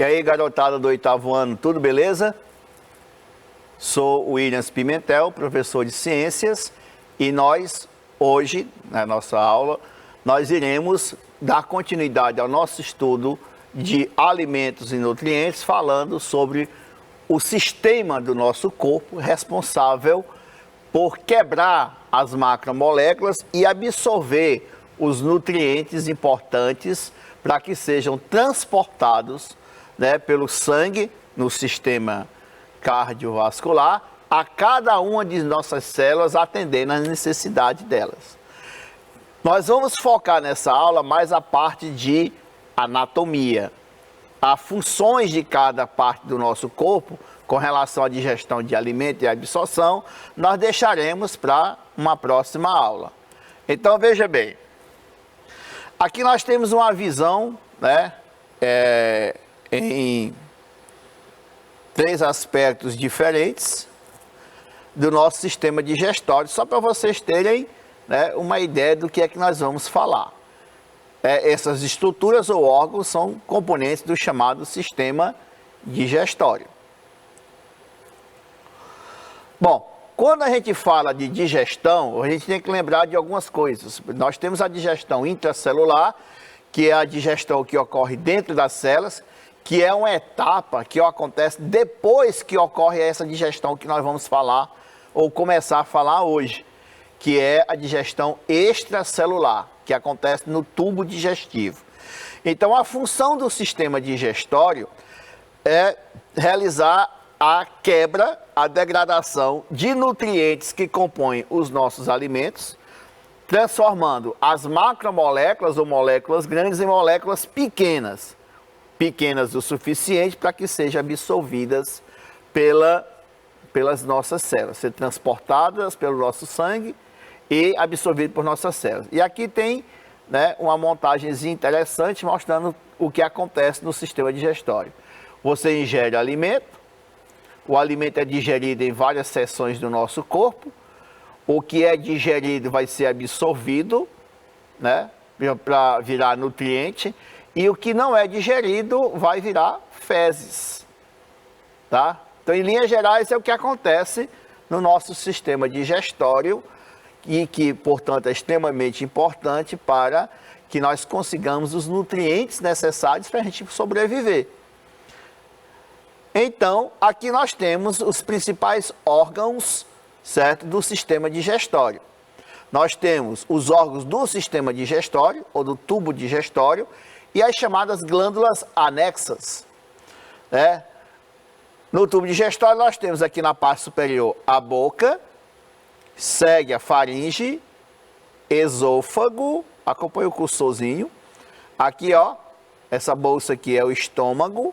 E aí, garotada do 8º ano, tudo beleza? Sou o Williams Pimentel, professor de Ciências, e nós, hoje, na nossa aula, nós iremos dar continuidade ao nosso estudo de alimentos e nutrientes, falando sobre o sistema do nosso corpo responsável por quebrar as macromoléculas e absorver os nutrientes importantes para que sejam transportados, né, pelo sangue no sistema cardiovascular a cada uma de nossas células, atendendo às necessidades delas. Nós vamos focar nessa aula mais a parte de anatomia, as funções de cada parte do nosso corpo com relação à digestão de alimento e absorção, nós deixaremos para uma próxima aula. Então veja bem, aqui nós temos uma visão, né, em 3 aspectos diferentes do nosso sistema digestório, só para vocês terem, né, uma ideia do que é que nós vamos falar. Essas estruturas ou órgãos são componentes do chamado sistema digestório. Bom, quando a gente fala de digestão, a gente tem que lembrar de algumas coisas. Nós temos a digestão intracelular, que é a digestão que ocorre dentro das células, que é uma etapa que acontece depois que ocorre essa digestão que nós vamos falar, ou começar a falar hoje, que é a digestão extracelular, que acontece no tubo digestivo. Então, a função do sistema digestório é realizar a quebra, a degradação de nutrientes que compõem os nossos alimentos, transformando as macromoléculas ou moléculas grandes em moléculas pequenas o suficiente para que sejam absorvidas pelas nossas células, ser transportadas pelo nosso sangue e absorvidas por nossas células. E aqui tem, né, uma montagenzinha interessante mostrando o que acontece no sistema digestório. Você ingere alimento, o alimento é digerido em várias seções do nosso corpo, o que é digerido vai ser absorvido, né, para virar nutriente, e o que não é digerido vai virar fezes, tá? Então, em linhas gerais, é o que acontece no nosso sistema digestório e que, portanto, é extremamente importante para que nós consigamos os nutrientes necessários para a gente sobreviver. Então, aqui nós temos os principais órgãos, certo, do sistema digestório. Nós temos os órgãos do sistema digestório, ou do tubo digestório, e as chamadas glândulas anexas, né? No tubo digestório nós temos aqui na parte superior a boca, segue a faringe, esôfago, acompanha o cursorzinho. Aqui, ó, essa bolsa aqui é o estômago.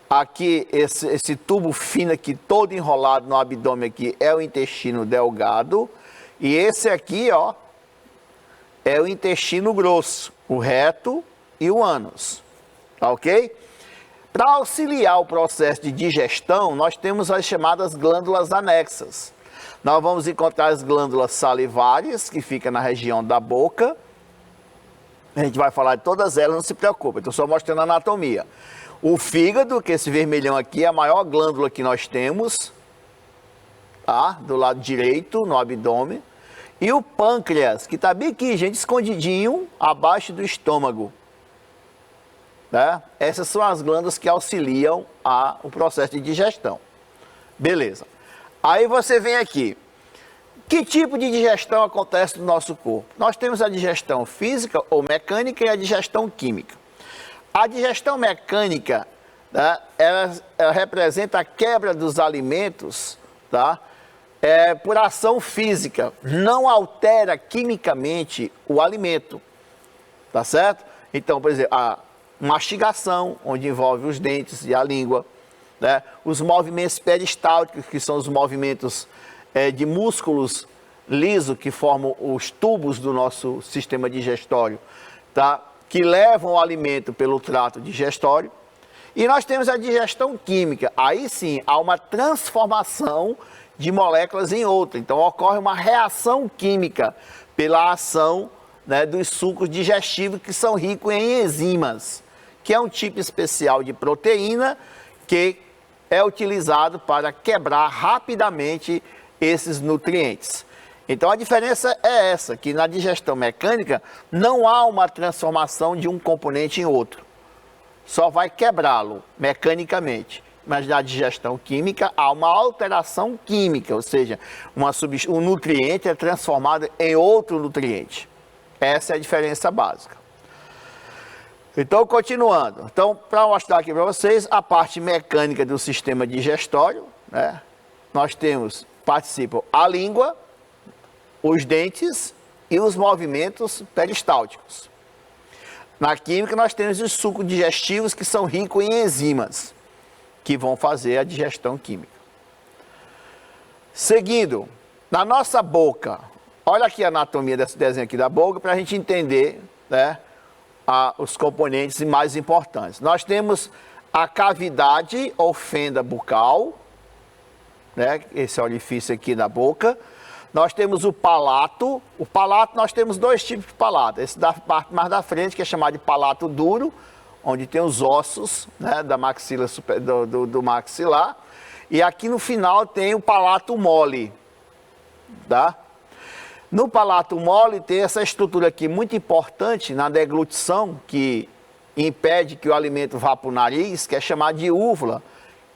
Aqui, esse tubo fino aqui, todo enrolado no abdômen aqui, é o intestino delgado. E esse aqui, ó, é o intestino grosso, o reto e o ânus, tá ok? Para auxiliar o processo de digestão, nós temos as chamadas glândulas anexas. Nós vamos encontrar as glândulas salivares, que ficam na região da boca. A gente vai falar de todas elas, não se preocupe, estou só mostrando a anatomia. O fígado, que esse vermelhão aqui é a maior glândula que nós temos, tá? Do lado direito, no abdômen. E o pâncreas, que está bem aqui, gente, escondidinho, abaixo do estômago. Né? Essas são as glândulas que auxiliam o processo de digestão. Beleza. Aí você vem aqui. Que tipo de digestão acontece no nosso corpo? Nós temos a digestão física ou mecânica e a digestão química. A digestão mecânica, tá? Ela representa a quebra dos alimentos, tá? Por ação física, não altera quimicamente o alimento, tá certo? Então, por exemplo, a mastigação, onde envolve os dentes e a língua, né? Os movimentos peristálticos, que são os movimentos de músculos lisos que formam os tubos do nosso sistema digestório, tá? Que levam o alimento pelo trato digestório. E nós temos a digestão química, aí sim há uma transformação de moléculas em outra. Então ocorre uma reação química pela ação, né, dos sucos digestivos que são ricos em enzimas. que é um tipo especial de proteína que é utilizado para quebrar rapidamente esses nutrientes. Então a diferença é essa, que na digestão mecânica não há uma transformação de um componente em outro, só vai quebrá-lo mecanicamente. Mas na digestão química há uma alteração química, ou seja, um nutriente é transformado em outro nutriente. Essa é a diferença básica. Então, continuando. Então, para mostrar aqui para vocês a parte mecânica do sistema digestório, né? Nós participam a língua, os dentes e os movimentos peristálticos. Na química, nós temos os sucos digestivos que são ricos em enzimas, que vão fazer a digestão química. Seguindo, na nossa boca, olha aqui a anatomia desse desenho aqui da boca, para a gente entender, né, os componentes mais importantes. Nós temos a cavidade ou fenda bucal, né, esse orifício aqui da boca. Nós temos o palato. O palato, nós temos dois tipos de palato. Esse da parte mais da frente, que é chamado de palato duro, onde tem os ossos, né, da maxila do maxilar. E aqui no final tem o palato mole, tá? No palato mole tem essa estrutura aqui muito importante na deglutição, que impede que o alimento vá para o nariz, que é chamado de úvula,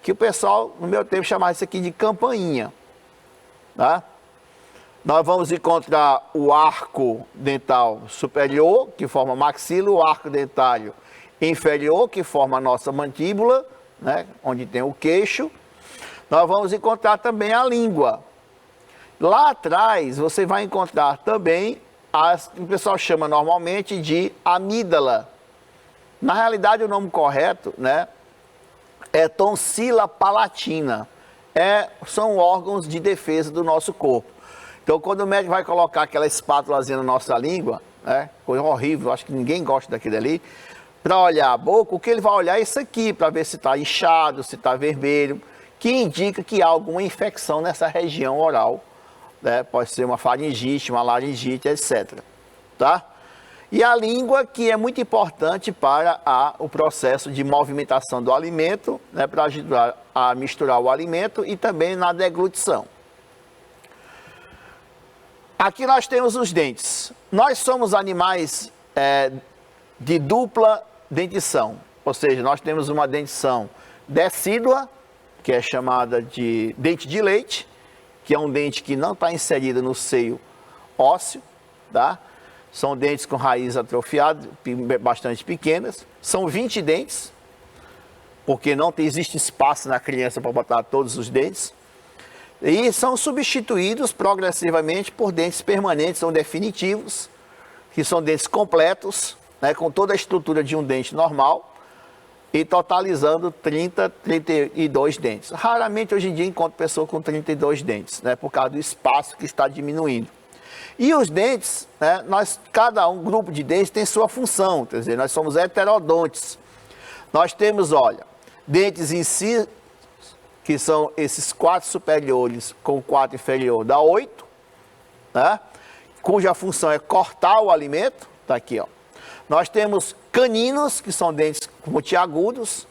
que o pessoal, no meu tempo, chamava isso aqui de campainha, tá? Nós vamos encontrar o arco dental superior, que forma maxila, o arco dentário inferior, que forma a nossa mandíbula, né, onde tem o queixo. Nós vamos encontrar também a língua. Lá atrás, você vai encontrar também, que o pessoal chama normalmente de amígdala. Na realidade, o nome correto, né, é tonsila palatina. São órgãos de defesa do nosso corpo. Então, quando o médico vai colocar aquela espátulazinha na nossa língua, né, coisa horrível, acho que ninguém gosta daquilo ali, para olhar a boca, o que ele vai olhar é isso aqui, para ver se está inchado, se está vermelho, que indica que há alguma infecção nessa região oral, né? Pode ser uma faringite, uma laringite, etc. Tá? E a língua, que é muito importante para o processo de movimentação do alimento, né? Para ajudar a misturar o alimento e também na deglutição. Aqui nós temos os dentes. Nós somos animais de dupla dentição, ou seja, nós temos uma dentição decídua, que é chamada de dente de leite, que é um dente que não está inserido no seio ósseo, tá? São dentes com raiz atrofiada, bastante pequenas. São 20 dentes, porque não existe espaço na criança para botar todos os dentes. E são substituídos progressivamente por dentes permanentes ou definitivos, que são dentes completos, né, com toda a estrutura de um dente normal, e totalizando 32 dentes. Raramente hoje em dia encontro pessoa com 32 dentes, né, por causa do espaço que está diminuindo. E os dentes, né, cada grupo de dentes tem sua função, quer dizer, nós somos heterodontes. Nós temos, olha, dentes incisos, que são esses 4 superiores com 4 inferior, dá 8, né, cuja função é cortar o alimento, tá aqui, ó. Nós temos caninos, que são dentes pontiagudos,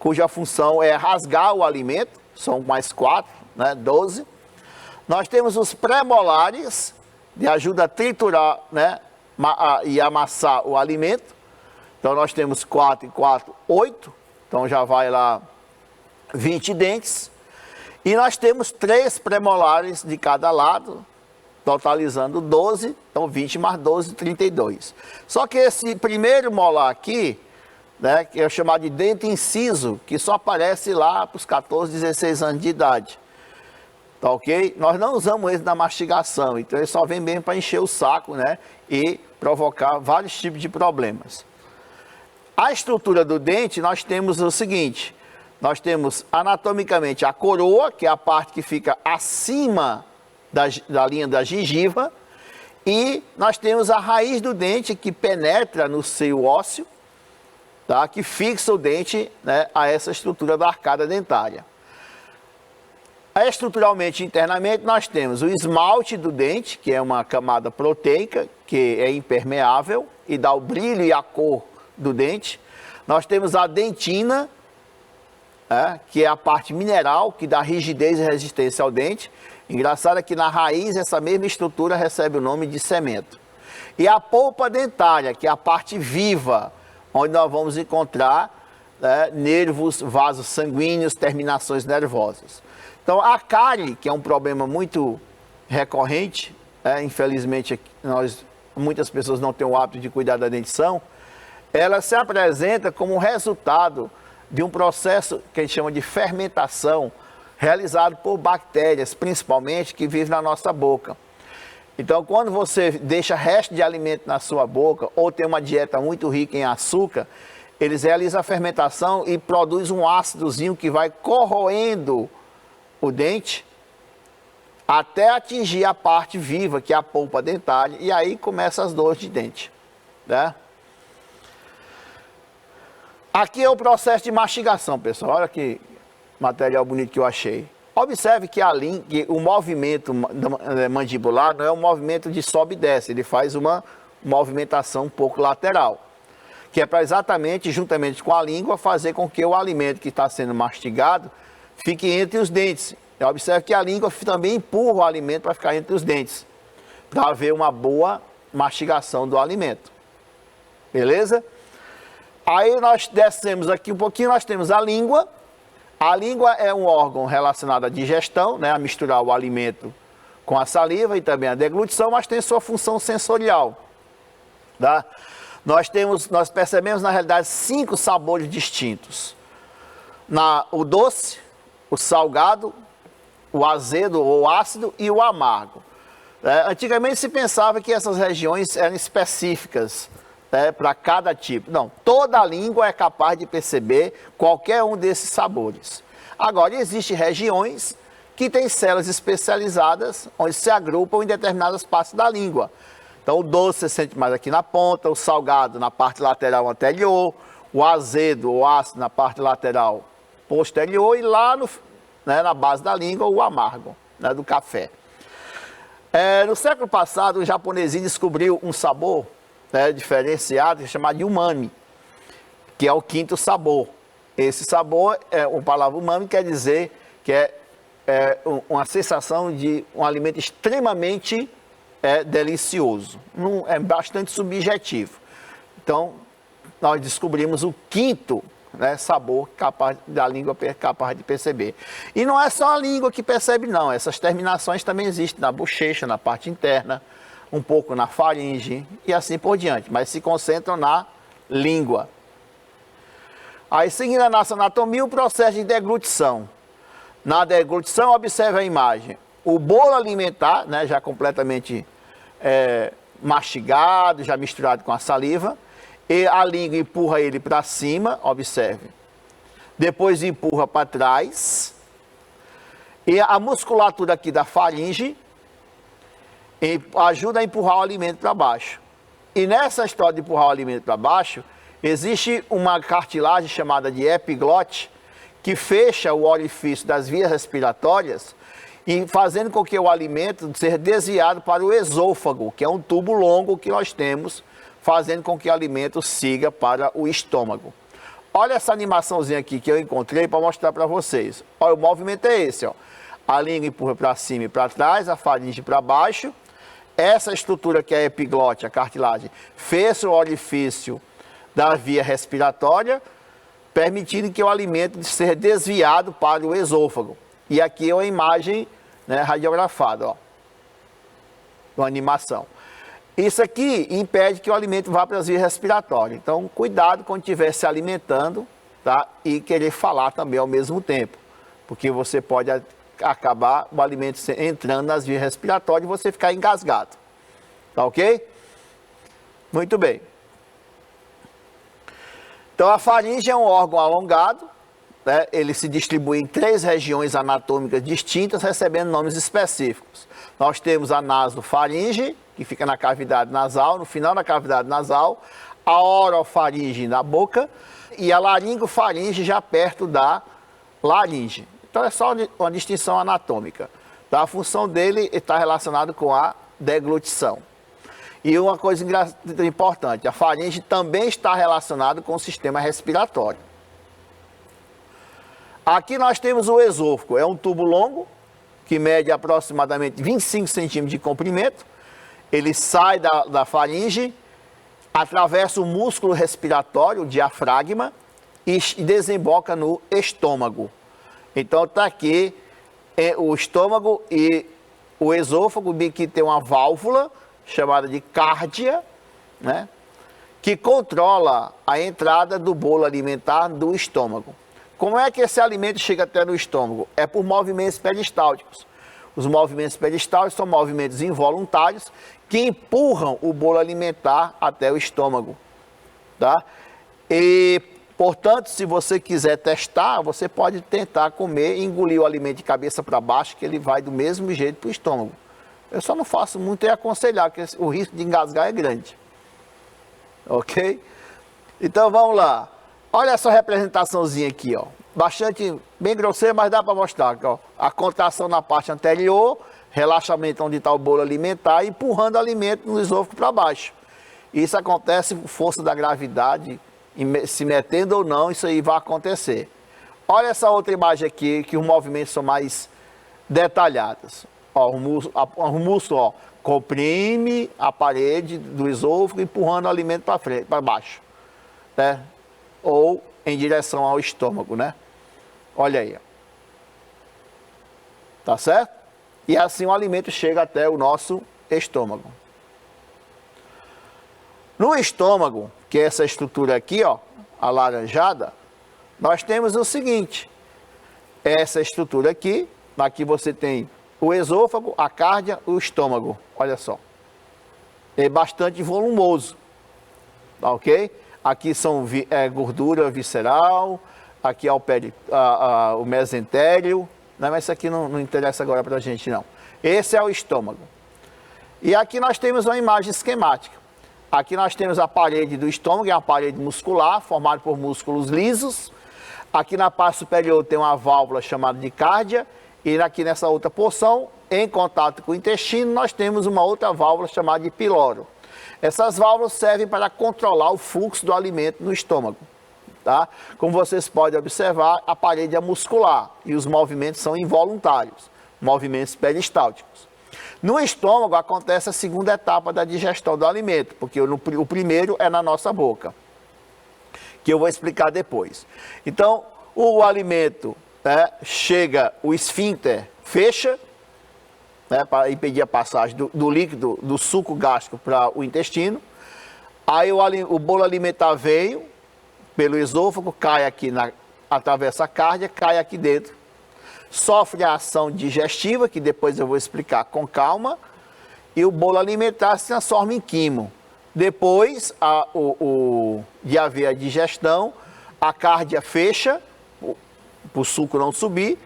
cuja função é rasgar o alimento, são mais 4, né, 12. Nós temos os pré-molares, de ajuda a triturar, né, e amassar o alimento. Então nós temos 4 e 4, 8, então já vai lá 20 dentes. E nós temos 3 pré-molares de cada lado, totalizando 12, então 20 mais 12, 32. Só que esse primeiro molar aqui, né, que é chamado de dente inciso, que só aparece lá para os 14, 16 anos de idade. Tá ok? Nós não usamos ele na mastigação, então ele só vem mesmo para encher o saco, né, e provocar vários tipos de problemas. A estrutura do dente, nós temos o seguinte, nós temos anatomicamente a coroa, que é a parte que fica acima da linha da gengiva, e nós temos a raiz do dente que penetra no seio ósseo, tá? Que fixa o dente, né, a essa estrutura da arcada dentária. Estruturalmente, internamente, nós temos o esmalte do dente, que é uma camada proteica, que é impermeável e dá o brilho e a cor do dente. Nós temos a dentina, que é a parte mineral, que dá rigidez e resistência ao dente. Engraçado é que na raiz essa mesma estrutura recebe o nome de cemento. E a polpa dentária, que é a parte viva, onde nós vamos encontrar nervos, vasos sanguíneos, terminações nervosas. Então a cárie, que é um problema muito recorrente, infelizmente muitas pessoas não têm o hábito de cuidar da dentição, ela se apresenta como resultado de um processo que a gente chama de fermentação, realizado por bactérias, principalmente, que vivem na nossa boca. Então, quando você deixa resto de alimento na sua boca, ou tem uma dieta muito rica em açúcar, eles realizam a fermentação e produzem um ácidozinho que vai corroendo o dente até atingir a parte viva, que é a polpa dentária, e aí começam as dores de dente, né? Aqui é o processo de mastigação, pessoal. Olha que material bonito que eu achei. Observe que o movimento mandibular não é um movimento de sobe e desce, ele faz uma movimentação um pouco lateral, que é para exatamente, juntamente com a língua, fazer com que o alimento que está sendo mastigado fique entre os dentes. Observe que a língua também empurra o alimento para ficar entre os dentes, para haver uma boa mastigação do alimento. Beleza? Aí nós descemos aqui um pouquinho, nós temos a língua. A língua é um órgão relacionado à digestão, a misturar o alimento com a saliva e também a deglutição, mas tem sua função sensorial. Tá? Nós percebemos, na realidade, 5 sabores distintos. O doce, o salgado, o azedo ou ácido e o amargo. Antigamente se pensava que essas regiões eram específicas para cada tipo. Não, toda a língua é capaz de perceber qualquer um desses sabores. Agora, existem regiões que têm células especializadas, onde se agrupam em determinadas partes da língua. Então, o doce você sente mais aqui na ponta, o salgado na parte lateral anterior, o azedo ou ácido na parte lateral posterior e lá na base da língua, o amargo, do café. No século passado, o japonesinho descobriu um sabor diferenciado, chamado de umami, que é o 5º sabor. Esse sabor, a palavra umami quer dizer que é uma sensação de um alimento extremamente delicioso. É bastante subjetivo. Então, nós descobrimos o 5º sabor da língua capaz de perceber. E não é só a língua que percebe, não. Essas terminações também existem na bochecha, na parte interna, um pouco na faringe e assim por diante, mas se concentram na língua. Aí, seguindo a nossa anatomia, o processo de deglutição. Na deglutição, observe a imagem. O bolo alimentar, já completamente mastigado, já misturado com a saliva, e a língua empurra ele para cima, observe. Depois empurra para trás. E a musculatura aqui da faringe ajuda a empurrar o alimento para baixo. E nessa história de empurrar o alimento para baixo, existe uma cartilagem chamada de epiglote, que fecha o orifício das vias respiratórias e fazendo com que o alimento seja desviado para o esôfago, que é um tubo longo que nós temos, fazendo com que o alimento siga para o estômago. Olha essa animaçãozinha aqui que eu encontrei para mostrar para vocês. Olha, o movimento é esse, ó. A língua empurra para cima e para trás, a faringe para baixo. Essa estrutura que é a epiglote, a cartilagem, fecha o orifício da via respiratória, permitindo que o alimento seja desviado para o esôfago. E aqui é uma imagem radiografada, ó, uma animação. Isso aqui impede que o alimento vá para as vias respiratórias. Então, cuidado quando estiver se alimentando, tá? E querer falar também ao mesmo tempo, porque você pode acabar o alimento entrando nas vias respiratórias e você ficar engasgado. Tá ok? Muito bem. Então, a faringe é um órgão alongado, ele se distribui em 3 regiões anatômicas distintas, recebendo nomes específicos. Nós temos a nasofaringe, que fica na cavidade nasal, no final da cavidade nasal, a orofaringe na boca e a laringofaringe já perto da laringe. Então é só uma distinção anatômica. Tá? A função dele está relacionada com a deglutição. E uma coisa importante, a faringe também está relacionada com o sistema respiratório. Aqui nós temos o esôfago, é um tubo longo, que mede aproximadamente 25 centímetros de comprimento. Ele sai da faringe, atravessa o músculo respiratório, o diafragma, e desemboca no estômago. Então está aqui o estômago e o esôfago, que tem uma válvula chamada de cárdia, né, que controla a entrada do bolo alimentar do estômago. Como é que esse alimento chega até no estômago? É por movimentos peristálticos. Os movimentos peristálticos são movimentos involuntários que empurram o bolo alimentar até o estômago, tá? E, portanto, se você quiser testar, você pode tentar comer e engolir o alimento de cabeça para baixo, que ele vai do mesmo jeito para o estômago. Eu só não faço muito e aconselhar, porque o risco de engasgar é grande. Ok? Então vamos lá. Olha essa representaçãozinha aqui, ó. Bastante, bem grosseira, mas dá para mostrar aqui, ó. A contração na parte anterior, relaxamento onde está o bolo alimentar, empurrando o alimento no esôfago para baixo. Isso acontece por força da gravidade, se metendo ou não, isso aí vai acontecer. Olha essa outra imagem aqui, que os movimentos são mais detalhados. Ó, o músculo, ó, comprime a parede do esôfago, empurrando o alimento para frente, para baixo, né? Ou em direção ao estômago, né? Olha aí, ó. Tá certo? E assim o alimento chega até o nosso estômago. No estômago, que é essa estrutura aqui, ó, alaranjada, nós temos o seguinte: essa estrutura aqui você tem o esôfago, a cárdia e o estômago. Olha só. É bastante volumoso. Tá, ok? Aqui são gordura visceral, aqui é o mesentério, né? Mas isso aqui não interessa agora para a gente, não. Esse é o estômago. E aqui nós temos uma imagem esquemática. Aqui nós temos a parede do estômago, é uma parede muscular, formada por músculos lisos. Aqui na parte superior tem uma válvula chamada de cárdia. E aqui nessa outra porção, em contato com o intestino, nós temos uma outra válvula chamada de piloro. Essas válvulas servem para controlar o fluxo do alimento no estômago, tá? Como vocês podem observar, a parede é muscular e os movimentos são involuntários, movimentos peristálticos. No estômago acontece a segunda etapa da digestão do alimento, porque o primeiro é na nossa boca, que eu vou explicar depois. Então, o alimento, né, chega, o esfíncter fecha, né, para impedir a passagem do líquido, do suco gástrico para o intestino. Aí o bolo alimentar veio pelo esôfago, cai aqui, atravessa a cárdia, cai aqui dentro. Sofre a ação digestiva, que depois eu vou explicar com calma, e o bolo alimentar se transforma em quimo. Depois de haver a digestão, a cárdia fecha, para o suco não subir,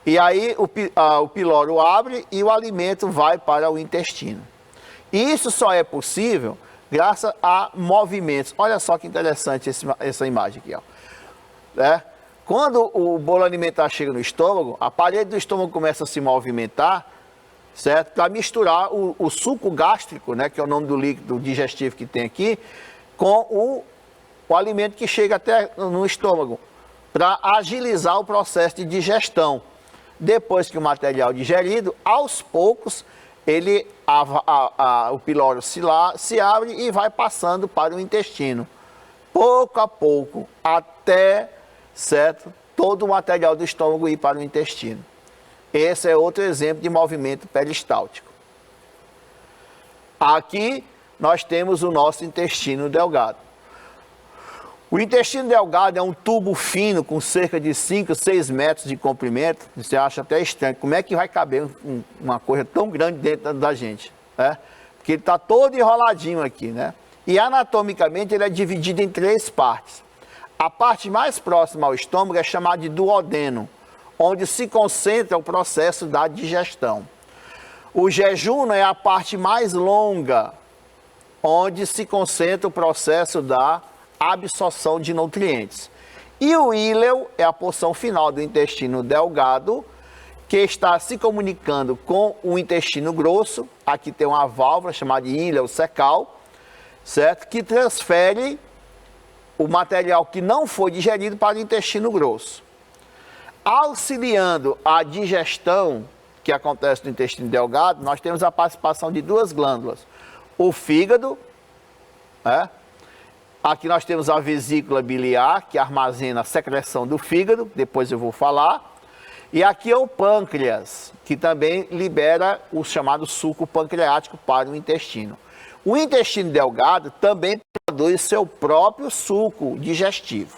e aí o piloro abre e o alimento vai para o intestino. E isso só é possível graças a movimentos. Olha só que interessante essa imagem aqui, ó. Quando o bolo alimentar chega no estômago, a parede do estômago começa a se movimentar, certo? Para misturar o suco gástrico, né, que é o nome do líquido digestivo que tem aqui, com o alimento que chega até no estômago, para agilizar o processo de digestão. Depois que o material digerido, aos poucos, o piloro se abre e vai passando para o intestino. Pouco a pouco, até, certo, todo o material do estômago ir para o intestino. Esse é outro exemplo de movimento peristáltico. Aqui nós temos o nosso intestino delgado. O intestino delgado é um tubo fino com cerca de 5, 6 metros de comprimento. Você acha até estranho. Como é que vai caber uma coisa tão grande dentro da gente, né? Porque ele está todo enroladinho aqui, né? E anatomicamente ele é dividido em 3 partes. A parte mais próxima ao estômago é chamada de duodeno, onde se concentra o processo da digestão. O jejum é a parte mais longa, onde se concentra o processo da absorção de nutrientes. E o íleo é a porção final do intestino delgado, que está se comunicando com o intestino grosso. Aqui tem uma válvula chamada de ilha ou cecal, certo? Que transfere o material que não foi digerido para o intestino grosso. Auxiliando a digestão que acontece no intestino delgado, nós temos a participação de duas glândulas. O fígado, né? Aqui nós temos a vesícula biliar, que armazena a secreção do fígado, depois eu vou falar. E aqui é o pâncreas, que também libera o chamado suco pancreático para o intestino. O intestino delgado também produz seu próprio suco digestivo,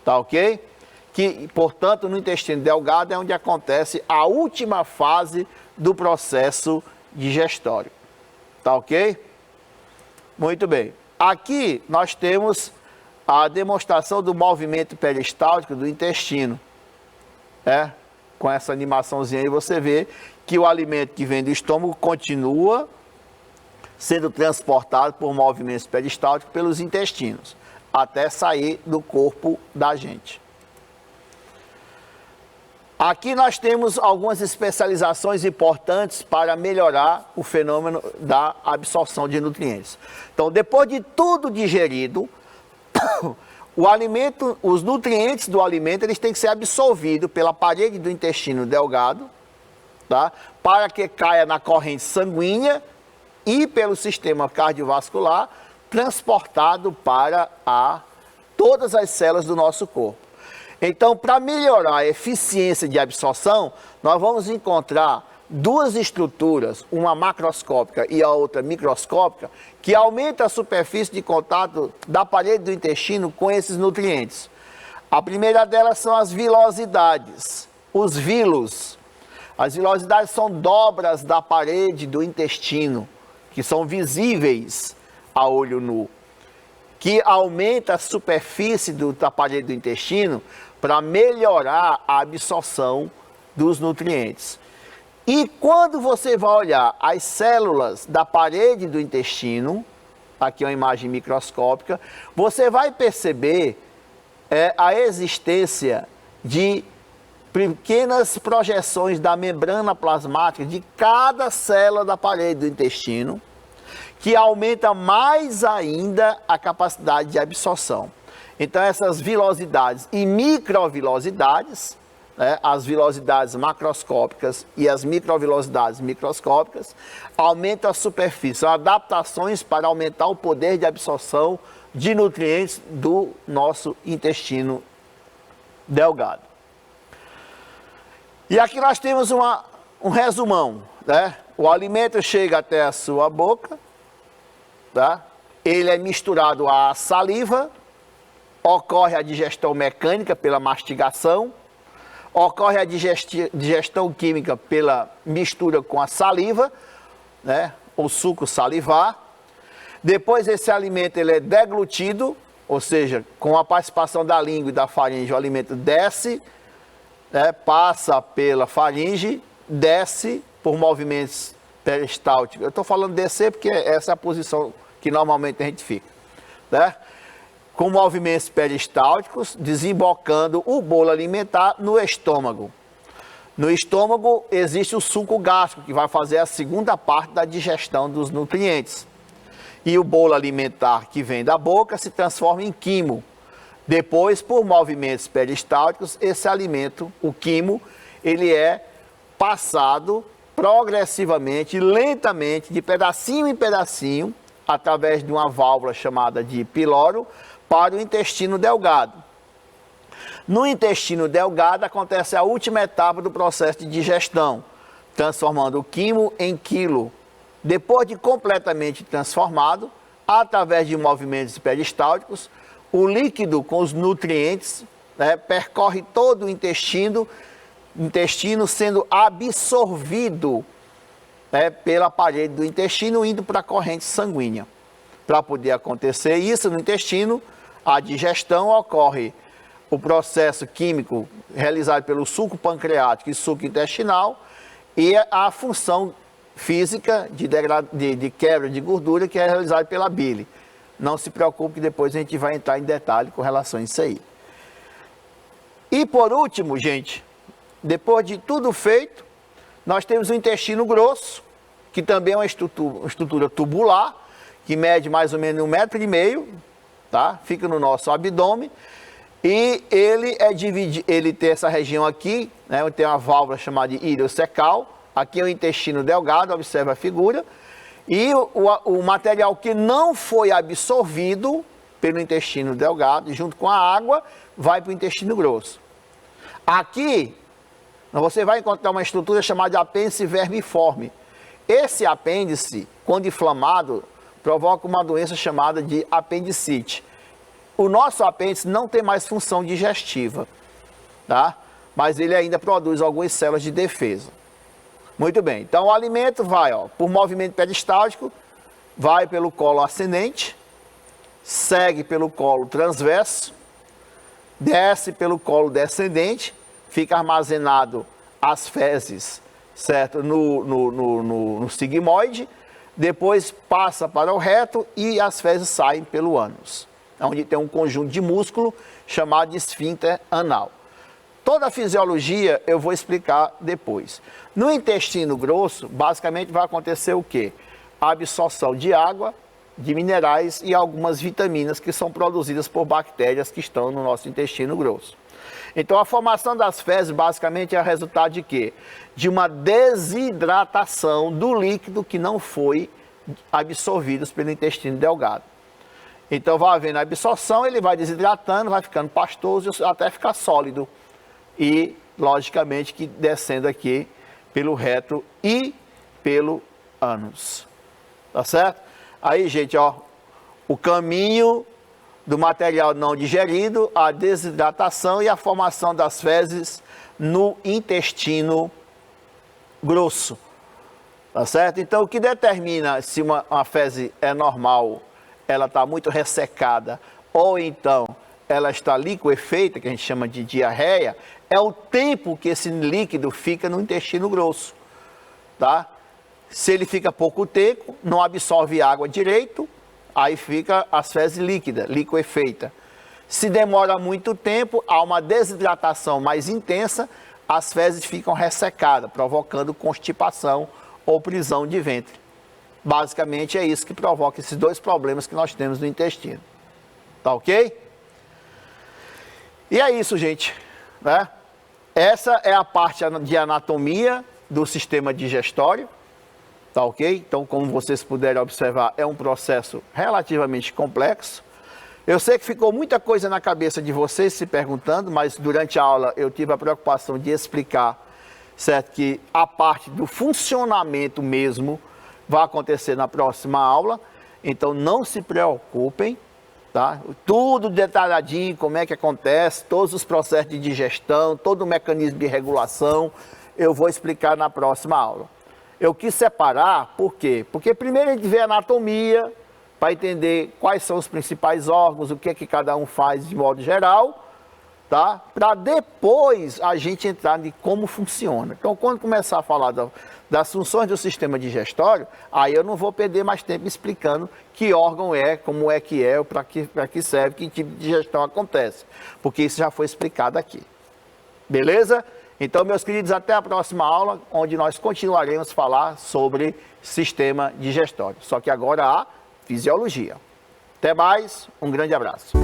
tá ok? Que, portanto, no intestino delgado é onde acontece a última fase do processo digestório, tá ok? Muito bem. Aqui nós temos a demonstração do movimento peristáltico do intestino. Com essa animaçãozinha aí você vê que o alimento que vem do estômago continua sendo transportado por movimentos peristálticos pelos intestinos, até sair do corpo da gente. Aqui nós temos algumas especializações importantes para melhorar o fenômeno da absorção de nutrientes. Então, depois de tudo digerido, o alimento, os nutrientes do alimento, eles têm que ser absorvidos pela parede do intestino delgado, tá? Para que caia na corrente sanguínea e pelo sistema cardiovascular, transportado para todas as células do nosso corpo. Então, para melhorar a eficiência de absorção, nós vamos encontrar duas estruturas, uma macroscópica e a outra microscópica, que aumenta a superfície de contato da parede do intestino com esses nutrientes. A primeira delas são as vilosidades, os vilos. As vilosidades são dobras da parede do intestino, que são visíveis a olho nu, que aumenta a superfície da parede do intestino para melhorar a absorção dos nutrientes. E quando você vai olhar as células da parede do intestino, aqui é uma imagem microscópica, você vai perceber a existência de pequenas projeções da membrana plasmática de cada célula da parede do intestino, que aumenta mais ainda a capacidade de absorção. Então, essas vilosidades e microvilosidades, as vilosidades macroscópicas e as microvilosidades microscópicas, aumentam a superfície, são adaptações para aumentar o poder de absorção de nutrientes do nosso intestino delgado. E aqui nós temos um resumão, O alimento chega até a sua boca, ele é misturado à saliva, ocorre a digestão mecânica pela mastigação, ocorre a digestão química pela mistura com a saliva, o suco salivar. Depois esse alimento ele é deglutido, ou seja, com a participação da língua e da faringe, o alimento desce, passa pela faringe, desce por movimentos peristálticos. Eu estou falando descer porque essa é a posição que normalmente a gente fica, com movimentos peristálticos, desembocando o bolo alimentar no estômago. No estômago existe o suco gástrico, que vai fazer a segunda parte da digestão dos nutrientes. E o bolo alimentar que vem da boca se transforma em quimo. Depois, por movimentos peristálticos, esse alimento, o quimo, ele é passado progressivamente, lentamente, de pedacinho em pedacinho, através de uma válvula chamada de piloro, para o intestino delgado. No intestino delgado acontece a última etapa do processo de digestão, transformando o quimo em quilo. Depois de completamente transformado, através de movimentos peristálticos, o líquido com os nutrientes percorre todo o intestino sendo absorvido pela parede do intestino, indo para a corrente sanguínea. Para poder acontecer isso no intestino, a digestão ocorre o processo químico realizado pelo suco pancreático e suco intestinal e a função física de quebra de gordura que é realizada pela bile. Não se preocupe que depois a gente vai entrar em detalhe com relação a isso aí. E por último, gente, depois de tudo feito, nós temos o intestino grosso, que também é uma estrutura tubular, que mede mais ou menos 1,5 m, tá? Fica no nosso abdômen. E ele tem essa região aqui, né, onde tem uma válvula chamada de iliocecal. Aqui é o intestino delgado, observa a figura. E o material que não foi absorvido pelo intestino delgado, junto com a água, vai para o intestino grosso. Aqui, você vai encontrar uma estrutura chamada de apêndice vermiforme. Esse apêndice, quando inflamado, provoca uma doença chamada de apendicite. O nosso apêndice não tem mais função digestiva, tá? Mas ele ainda produz algumas células de defesa. Muito bem, então o alimento vai, ó, por movimento peristáltico, vai pelo colo ascendente, segue pelo colo transverso, desce pelo colo descendente, fica armazenado as fezes, certo? No sigmoide, depois passa para o reto e as fezes saem pelo ânus, onde tem um conjunto de músculo chamado de esfíncter anal. Toda a fisiologia eu vou explicar depois. No intestino grosso, basicamente vai acontecer o quê? A absorção de água, de minerais e algumas vitaminas que são produzidas por bactérias que estão no nosso intestino grosso. Então a formação das fezes basicamente é o resultado de quê? De uma desidratação do líquido que não foi absorvido pelo intestino delgado. Então vai havendo a absorção, ele vai desidratando, vai ficando pastoso até ficar sólido. E, logicamente, que descendo aqui pelo reto e pelo ânus. Tá certo? Aí, gente, ó, o caminho do material não digerido, a desidratação e a formação das fezes no intestino grosso. Tá certo? Então, o que determina se uma fezes é normal, ela está muito ressecada, ou então ela está liquefeita, que a gente chama de diarreia, é o tempo que esse líquido fica no intestino grosso, tá? Se ele fica pouco tempo, não absorve água direito, aí fica as fezes líquidas, liquefeita. Se demora muito tempo, há uma desidratação mais intensa, as fezes ficam ressecadas, provocando constipação ou prisão de ventre. Basicamente é isso que provoca esses dois problemas que nós temos no intestino. Tá ok? E é isso, gente, né? Essa é a parte de anatomia do sistema digestório, tá ok? Então, como vocês puderem observar, é um processo relativamente complexo. Eu sei que ficou muita coisa na cabeça de vocês se perguntando, mas durante a aula eu tive a preocupação de explicar, certo? Que a parte do funcionamento mesmo vai acontecer na próxima aula, então não se preocupem. Tá? Tudo detalhadinho, como é que acontece, todos os processos de digestão, todo o mecanismo de regulação, eu vou explicar na próxima aula. Eu quis separar, por quê? Porque primeiro a gente vê a anatomia, para entender quais são os principais órgãos, o que é que cada um faz de modo geral, tá? Para depois a gente entrar em como funciona. Então, quando começar a falar das funções do sistema digestório, aí eu não vou perder mais tempo explicando que órgão é, como é, para que serve, que tipo de digestão acontece, porque isso já foi explicado aqui. Beleza? Então, meus queridos, até a próxima aula, onde nós continuaremos a falar sobre sistema digestório, só que agora a fisiologia. Até mais, um grande abraço.